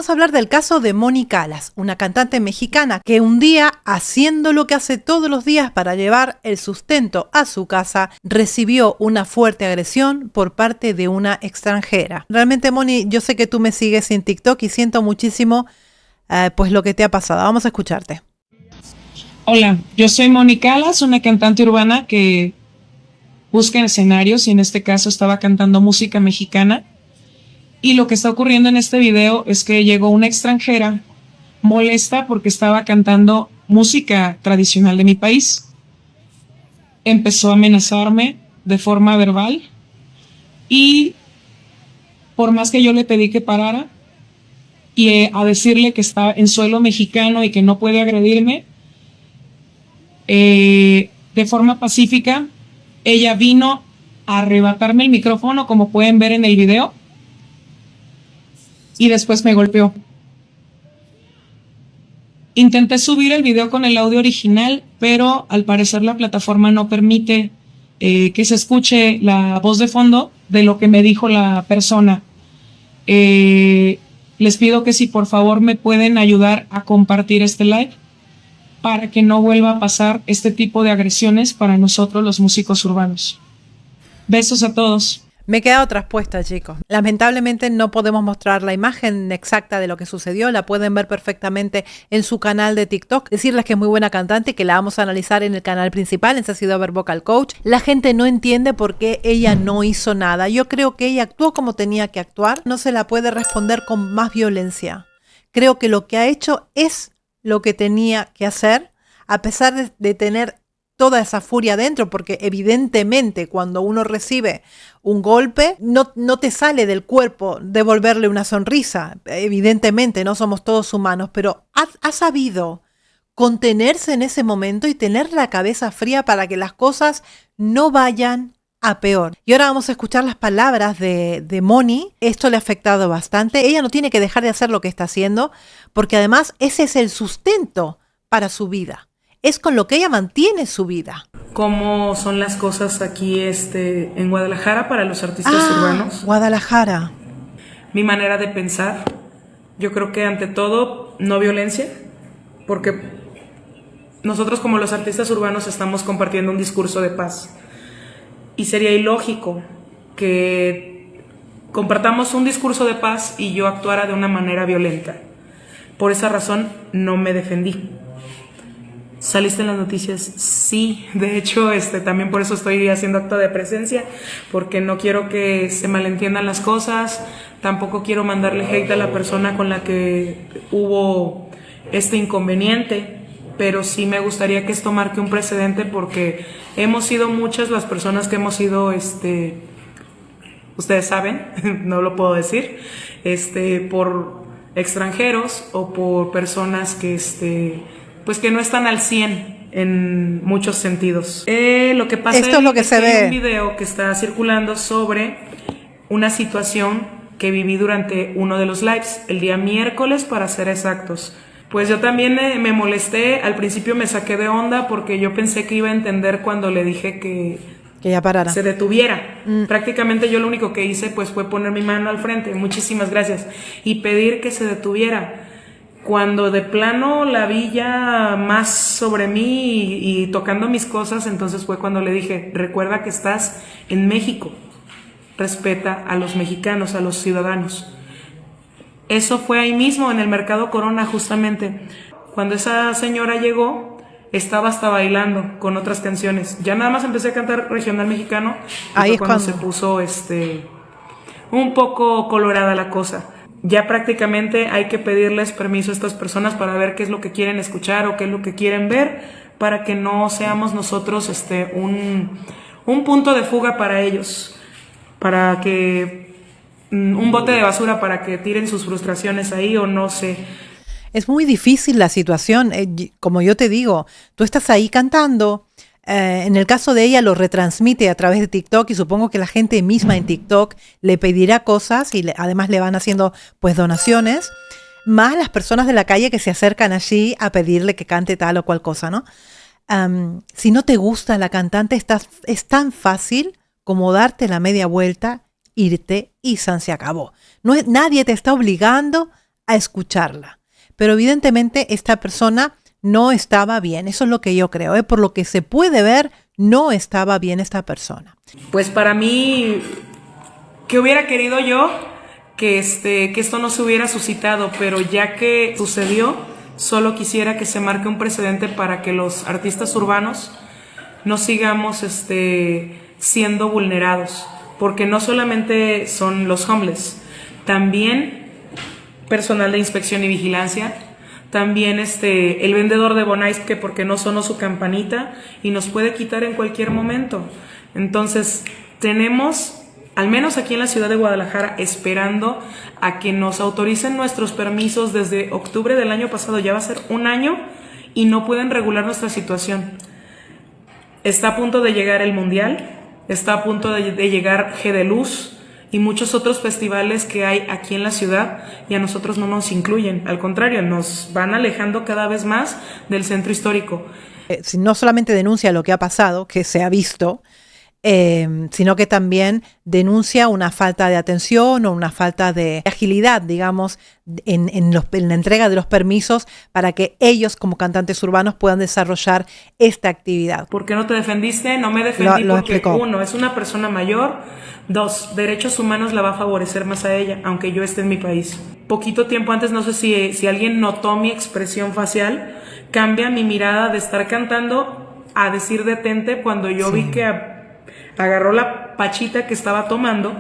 vamos a hablar del caso de Moni Calas, una cantante mexicana que un día, haciendo lo que hace todos los días para llevar el sustento a su casa, recibió una fuerte agresión por parte de una extranjera. Realmente, Moni, yo sé que tú me sigues en TikTok y siento muchísimo pues lo que te ha pasado. Vamos a escucharte. Hola, yo soy Moni Calas, una cantante urbana que busca escenarios y en este caso estaba cantando música mexicana. Y lo que está ocurriendo en este video es que llegó una extranjera molesta porque estaba cantando música tradicional de mi país. Empezó a amenazarme de forma verbal y por más que yo le pedí que parara y a decirle que está en suelo mexicano y que no puede agredirme, de forma pacífica, ella vino a arrebatarme el micrófono, como pueden ver en el video, y después me golpeó. Intenté subir el video con el audio original, pero al parecer la plataforma no permite que se escuche la voz de fondo de lo que me dijo la persona. Les pido que si por favor me pueden ayudar a compartir este live para que no vuelva a pasar este tipo de agresiones para nosotros los músicos urbanos. Besos a todos. Me he quedado traspuesta, chicos. Lamentablemente no podemos mostrar la imagen exacta de lo que sucedió. La pueden ver perfectamente en su canal de TikTok. Decirles que es muy buena cantante y que la vamos a analizar en el canal principal, en Sassy Dover Vocal Coach. La gente no entiende por qué ella no hizo nada. Yo creo que ella actuó como tenía que actuar. No se la puede responder con más violencia. Creo que lo que ha hecho es lo que tenía que hacer, a pesar de tener toda esa furia dentro, porque evidentemente cuando uno recibe un golpe, no te sale del cuerpo devolverle una sonrisa. Evidentemente no somos todos humanos, pero ha sabido contenerse en ese momento y tener la cabeza fría para que las cosas no vayan a peor. Y ahora vamos a escuchar las palabras de Moni. Esto le ha afectado bastante. Ella no tiene que dejar de hacer lo que está haciendo, porque además ese es el sustento para su vida. Es con lo que ella mantiene su vida. ¿Cómo son las cosas aquí en Guadalajara para los artistas urbanos? Guadalajara. Mi manera de pensar, yo creo que ante todo, no violencia, porque nosotros como los artistas urbanos estamos compartiendo un discurso de paz. Y sería ilógico que compartamos un discurso de paz y yo actuara de una manera violenta. Por esa razón no me defendí. ¿Saliste en las noticias? Sí, de hecho también por eso estoy haciendo acto de presencia, porque no quiero que se malentiendan las cosas, tampoco quiero mandarle hate a la persona con la que hubo este inconveniente, pero sí me gustaría que esto marque un precedente, porque hemos sido muchas las personas que hemos sido, ustedes saben, no lo puedo decir, por extranjeros o por personas que pues que no están al 100 en muchos sentidos. Lo que pasa Esto es lo que se ve. Hay un video que está circulando sobre una situación que viví durante uno de los lives, el día miércoles para ser exactos. Pues yo también me molesté, al principio me saqué de onda porque yo pensé que iba a entender cuando le dije que ya parara, se detuviera. Prácticamente yo lo único que hice pues fue poner mi mano al frente, muchísimas gracias, y pedir que se detuviera. Cuando de plano la vi ya más sobre mí y tocando mis cosas, entonces fue cuando le dije, recuerda que estás en México, respeta a los mexicanos, a los ciudadanos. Eso fue ahí mismo, en el Mercado Corona, justamente. Cuando esa señora llegó, estaba hasta bailando con otras canciones. Ya nada más empecé a cantar regional mexicano, ahí fue cuando se puso un poco colorada la cosa. Ya prácticamente hay que pedirles permiso a estas personas para ver qué es lo que quieren escuchar o qué es lo que quieren ver, para que no seamos nosotros un punto de fuga para ellos, para que un bote de basura para que tiren sus frustraciones ahí, o no sé. Es muy difícil la situación, como yo te digo, tú estás ahí cantando. En el caso de ella lo retransmite a través de TikTok y supongo que la gente misma en TikTok le pedirá cosas y además le van haciendo pues donaciones, más las personas de la calle que se acercan allí a pedirle que cante tal o cual cosa, ¿no? Si no te gusta la cantante, es tan fácil como darte la media vuelta, irte y se acabó. Nadie te está obligando a escucharla. Pero evidentemente esta persona no estaba bien. Eso es lo que yo creo, ¿eh? Por lo que se puede ver, no estaba bien esta persona. Pues para mí, que hubiera querido yo que esto no se hubiera suscitado, pero ya que sucedió, solo quisiera que se marque un precedente para que los artistas urbanos no sigamos siendo vulnerados, porque no solamente son los homeless, también personal de inspección y vigilancia, también el vendedor de Bonais, que porque no sonó su campanita y nos puede quitar en cualquier momento. Entonces tenemos, al menos aquí en la ciudad de Guadalajara, esperando a que nos autoricen nuestros permisos desde octubre del año pasado. Ya va a ser un año y no pueden regular nuestra situación. Está a punto de llegar el Mundial, está a punto de llegar G de Luz y muchos otros festivales que hay aquí en la ciudad, y a nosotros no nos incluyen. Al contrario, nos van alejando cada vez más del centro histórico. No solamente denuncia lo que ha pasado, que se ha visto, sino que también denuncia una falta de atención o una falta de agilidad, digamos, en la entrega de los permisos para que ellos como cantantes urbanos puedan desarrollar esta actividad. ¿Por qué no te defendiste? No me defendí porque explicó. 1, es una persona mayor, 2, derechos humanos la va a favorecer más a ella, aunque yo esté en mi país. Poquito tiempo antes, no sé si alguien notó mi expresión facial, cambia mi mirada de estar cantando a decir detente cuando yo vi que agarró la pachita que estaba tomando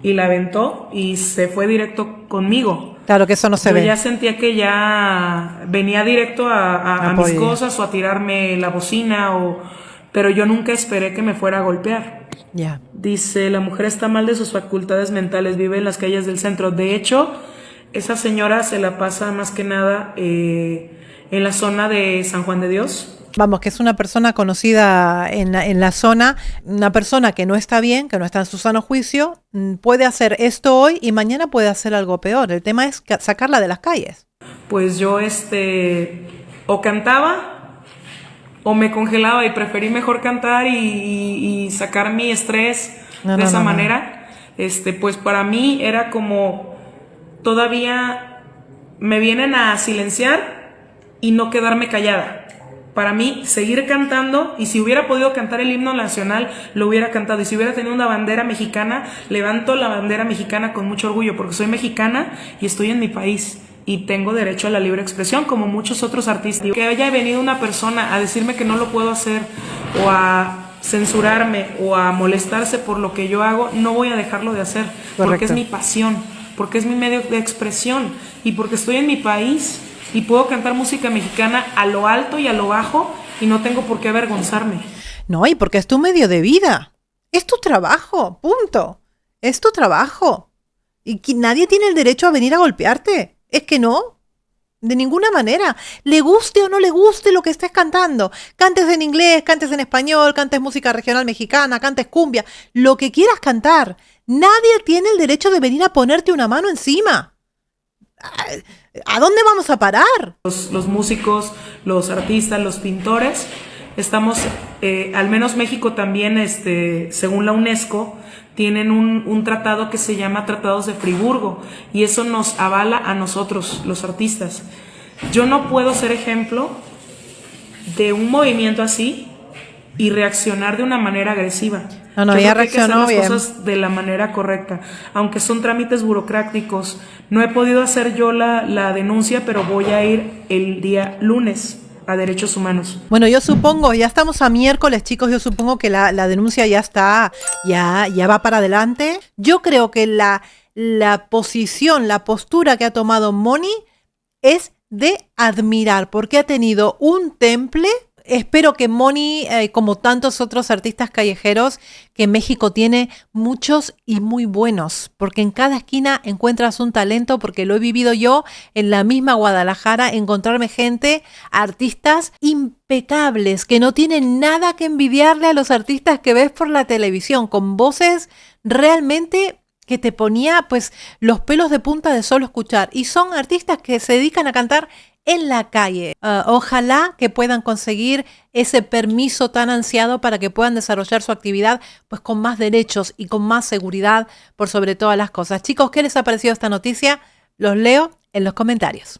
y la aventó y se fue directo conmigo. Claro que eso no se ve. Yo ya sentía que ya venía directo a mis cosas o a tirarme la bocina, pero yo nunca esperé que me fuera a golpear. Yeah. Dice, la mujer está mal de sus facultades mentales, vive en las calles del centro. De hecho, esa señora se la pasa más que nada en la zona de San Juan de Dios. Vamos, que es una persona conocida en la zona, una persona que no está bien, que no está en su sano juicio, puede hacer esto hoy y mañana puede hacer algo peor. El tema es sacarla de las calles. Pues yo o cantaba o me congelaba, y preferí mejor cantar y sacar mi estrés de esa manera. Pues para mí era como, todavía me vienen a silenciar y no quedarme callada. Para mí, seguir cantando, y si hubiera podido cantar el himno nacional, lo hubiera cantado. Y si hubiera tenido una bandera mexicana, levanto la bandera mexicana con mucho orgullo, porque soy mexicana y estoy en mi país. Y tengo derecho a la libre expresión, como muchos otros artistas. Que haya venido una persona a decirme que no lo puedo hacer, o a censurarme, o a molestarse por lo que yo hago, no voy a dejarlo de hacer. Correcto. Porque es mi pasión, porque es mi medio de expresión, y porque estoy en mi país. Y puedo cantar música mexicana a lo alto y a lo bajo y no tengo por qué avergonzarme. No, y porque es tu medio de vida. Es tu trabajo, punto. Es tu trabajo. Y nadie tiene el derecho a venir a golpearte. Es que no. De ninguna manera. Le guste o no le guste lo que estés cantando. Cantes en inglés, cantes en español, cantes música regional mexicana, cantes cumbia. Lo que quieras cantar. Nadie tiene el derecho de venir a ponerte una mano encima. ¿A dónde vamos a parar? Los músicos, los artistas, los pintores, estamos, al menos México también, según la UNESCO, tienen un tratado que se llama Tratados de Friburgo, y eso nos avala a nosotros, los artistas. Yo no puedo ser ejemplo de un movimiento así y reaccionar de una manera agresiva. No, ella reaccionó bien. Hay que hacer las cosas de la manera correcta, aunque son trámites burocráticos. No he podido hacer yo la denuncia, pero voy a ir el día lunes a Derechos Humanos. Bueno, yo supongo, ya estamos a miércoles, chicos, yo supongo que la denuncia ya está, ya va para adelante. Yo creo que la posición, la postura que ha tomado Moni es de admirar, porque ha tenido un temple. Espero que Moni, como tantos otros artistas callejeros, que México tiene muchos y muy buenos, porque en cada esquina encuentras un talento, porque lo he vivido yo en la misma Guadalajara, encontrarme gente, artistas impecables, que no tienen nada que envidiarle a los artistas que ves por la televisión, con voces realmente que te ponía pues los pelos de punta de solo escuchar, y son artistas que se dedican a cantar en la calle. Ojalá que puedan conseguir ese permiso tan ansiado para que puedan desarrollar su actividad pues con más derechos y con más seguridad por sobre todas las cosas. Chicos, ¿qué les ha parecido esta noticia? Los leo en en los comentarios.